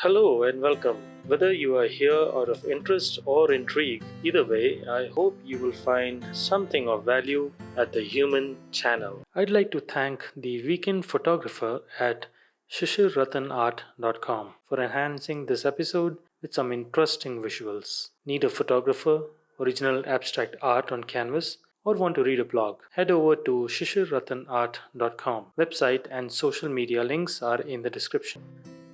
Hello and welcome. Whether you are here out of interest or intrigue, either way, I hope you will find something of value at the Human channel. I'd like to thank the weekend photographer at shishirratanart.com for enhancing this episode with some interesting visuals. Need a photographer, original abstract art on canvas, or want to read a blog? Head over to shishirratanart.com. Website and social media links are in the description.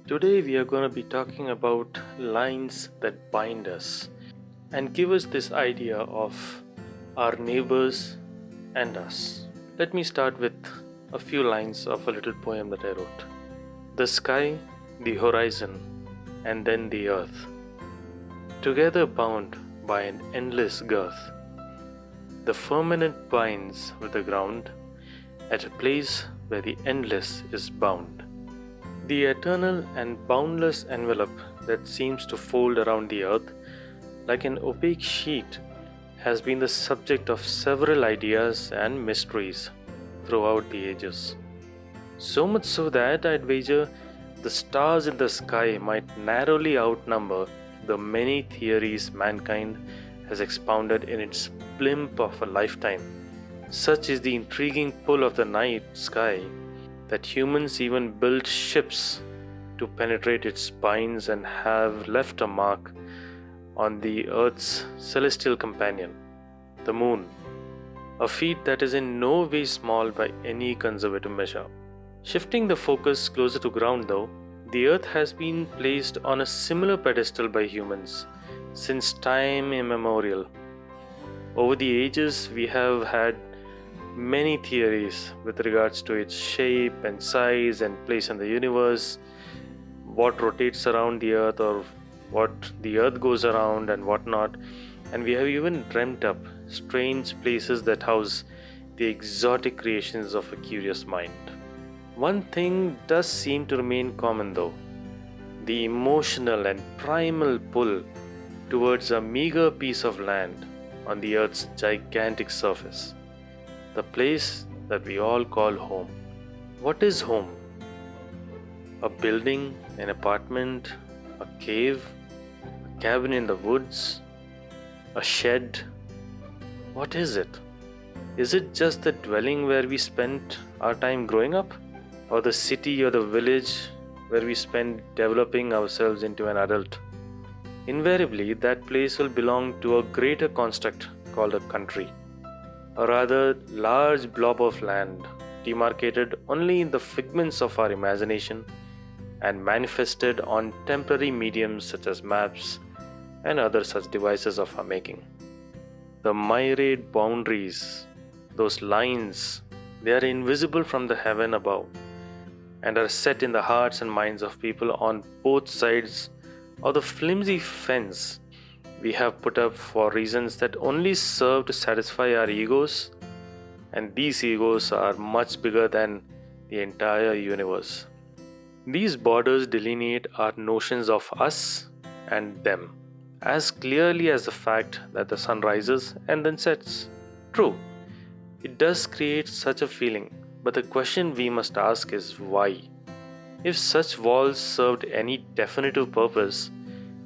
Today, we are going to be talking about lines that bind us and give us this idea of our neighbors and us. Let me start with a few lines of a little poem that I wrote. The sky, the horizon, and then the earth, together bound by an endless girth. The firmament binds with the ground at a place where the endless is bound. The eternal and boundless envelope that seems to fold around the earth like an opaque sheet has been the subject of several ideas and mysteries throughout the ages. So much so that I'd wager the stars in the sky might narrowly outnumber the many theories mankind has expounded in its blimp of a lifetime. Such is the intriguing pull of the night sky that humans even built ships to penetrate its spines and have left a mark on the Earth's celestial companion, the Moon, a feat that is in no way small by any conservative measure. Shifting the focus closer to ground though, the Earth has been placed on a similar pedestal by humans since time immemorial. Over the ages, we have had many theories with regards to its shape and size and place in the universe, what rotates around the earth or what the earth goes around and whatnot, and we have even dreamt up strange places that house the exotic creations of a curious mind. One thing does seem to remain common though, the emotional and primal pull towards a meager piece of land on the earth's gigantic surface. The place that we all call home. What is home? A building, an apartment, a cave, a cabin in the woods, a shed? What is it? Is it just the dwelling where we spent our time growing up? Or the city or the village where we spend developing ourselves into an adult? Invariably, that place will belong to a greater construct called a country. A rather large blob of land, demarcated only in the figments of our imagination and manifested on temporary mediums such as maps and other such devices of our making. The myriad boundaries, those lines, they are invisible from the heaven above and are set in the hearts and minds of people on both sides of the flimsy fence we have put up for reasons that only serve to satisfy our egos, and these egos are much bigger than the entire universe. These borders delineate our notions of us and them as clearly as the fact that the sun rises and then sets. True, it does create such a feeling, but the question we must ask is why? If such walls served any definitive purpose,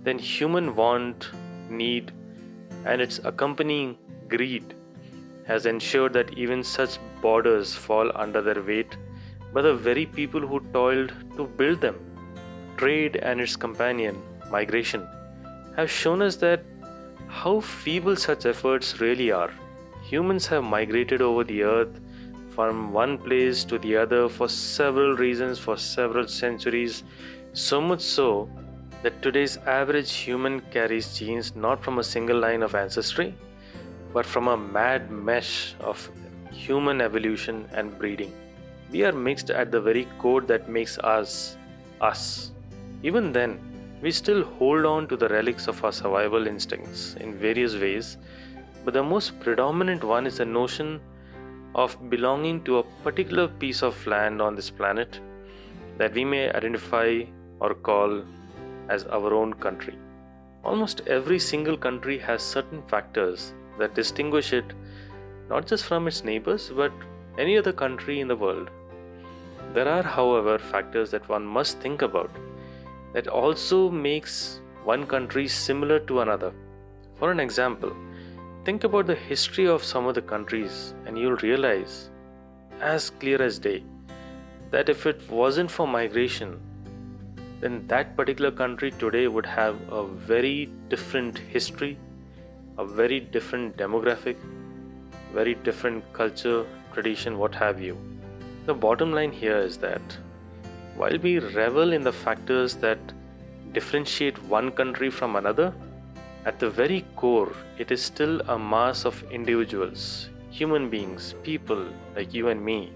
then human want, need, and its accompanying greed has ensured that even such borders fall under their weight by the very people who toiled to build them. Trade and its companion, migration, have shown us that how feeble such efforts really are. Humans have migrated over the earth from one place to the other for several reasons for several centuries, so much so that today's average human carries genes not from a single line of ancestry, but from a mad mesh of human evolution and breeding. We are mixed at the very core that makes us, us. Even then, we still hold on to the relics of our survival instincts in various ways, but the most predominant one is the notion of belonging to a particular piece of land on this planet that we may identify or call as our own country. Almost every single country has certain factors that distinguish it not just from its neighbors but any other country in the world. There are, however, factors that one must think about that also makes one country similar to another. For an example, think about the history of some of the countries and you'll realize, as clear as day, that if it wasn't for migration, then that particular country today would have a very different history, a very different demographic, very different culture, tradition, what have you. The bottom line here is that while we revel in the factors that differentiate one country from another, at the very core, it is still a mass of individuals, human beings, people like you and me,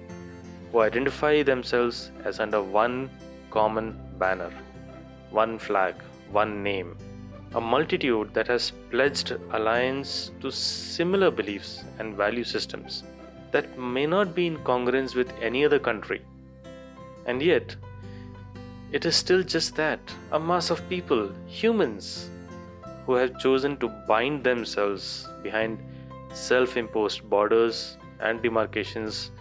who identify themselves as under one common banner, one flag, one name, a multitude that has pledged alliance to similar beliefs and value systems that may not be in congruence with any other country. And yet, it is still just that, a mass of people, humans, who have chosen to bind themselves behind self-imposed borders and demarcations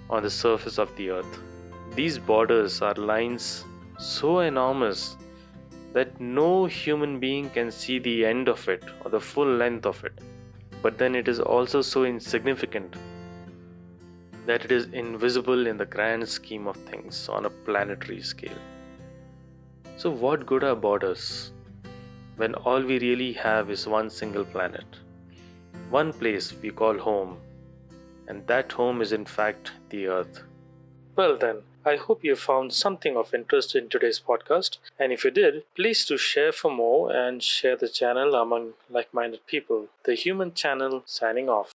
on the surface of the earth. These borders are lines so enormous that no human being can see the end of it or the full length of it. But then it is also so insignificant that it is invisible in the grand scheme of things on a planetary scale. So what good are borders when all we really have is one single planet, one place we call home, and that home is in fact the earth? Well then, I hope you found something of interest in today's podcast, and if you did, please do share for more and share the channel among like-minded people. The Human Channel signing off.